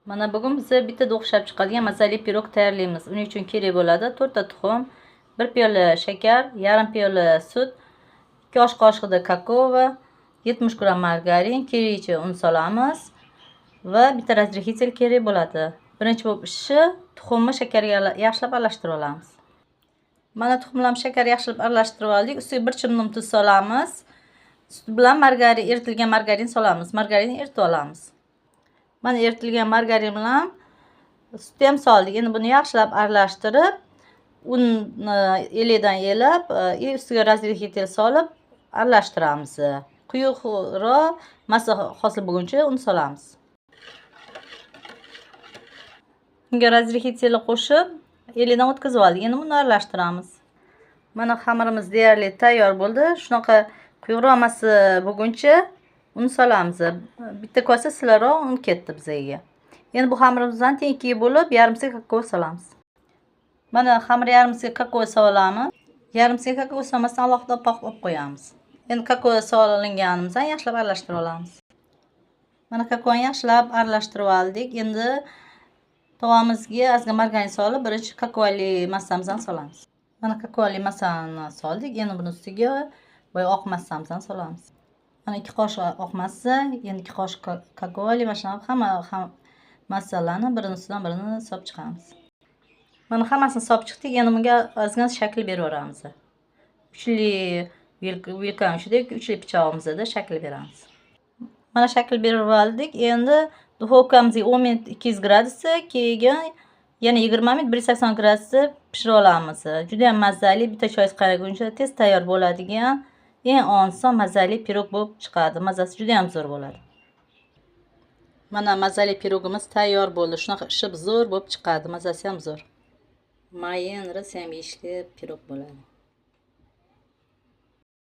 Mana bugun biz bitta o'xshab chiqadigan mazali pirog tayyorlaymiz. Uning uchun kerak bo'ladi 4 ta tuxum, 1 piyola shakar, yarim piyola sut, 2 osh qoshiqda kakao va 70 gram margarin, keraklicha un solamiz va bitta razrexитель kerak bo'ladi. Birinchi bo'lib ishi tuxumni shakarga yaxshilab aralashtirib olamiz. Mana tuxumlarni shakarga yaxshilab aralashtirib oldik. Ustiga 1 chimdim tuz solamiz. Sut bilan margarin, eritilgan margarin solamiz. Margarinni eritib olamiz. Mana eritilgan margarin bilan sutni ham soldik. Endi buni yaxshilab aralashtirib, unni elidan elab, ustiga razrexitelь solib aralashtiramiz. Quyuqroq massa hosil bo'lguncha un solamiz. Unga razrexitelь qo'shib, elidan o'tkazib oldik. Endi buni aralashtiramiz. Mana xamirimiz deyarli tayyor bo'ldi. Shunaqa quyuqroq massa bo'lguncha un solamiz. Bitta kosa silaroq un ketdi bizga. Endi bu xamirimizdan teng ikkiga bo'lib, yarimsiga kakao solamiz. Mana xamir yarimsiga kakao solamiz. Yarimsiga kakao solmasdan alohida oppoq olib qo'yamiz. Endi kakao solinganimizdan yaxshilab aralashtirib olamiz. Mana kakaoni yaxshilab aralashtirib oldik. Endi tovamizga ozgina margarin solib, birinchi kakaoli massamizdan solamiz. Mana kakaoli massani soldik. Endi buni ustiga boya oq massamizdan solamiz. Mana 2 qoshiq oq massa, endi 2 qoshiq kakaoli, mana hamma massalarni birini ustidan birini solib chiqamiz. Mana hammasini solib chiqdik. Endi bunga ozgina shakl beraveramiz. Uchli vilkani uchidek uchli pichog'imizda shakl beramiz. Mana shakl berib oldik. Endi duxovkamizga 10 minut 200 gradusda, keyin yana 20 minut 180 gradusda pishirib olamiz. Juda ham mazali, bitta choy qaraguncha tez tayyor bo'ladigan eng oson mazali pirog bo'lib chiqadi. Mazasi juda ham zo'r bo'ladi. Mana mazali pirogimiz tayyor bo'ldi. Shunaqa ishib zo'r bo'lib chiqadi. Mazasi ham zo'r. Mayin, rosa ham yeyishga pirog bo'ladi.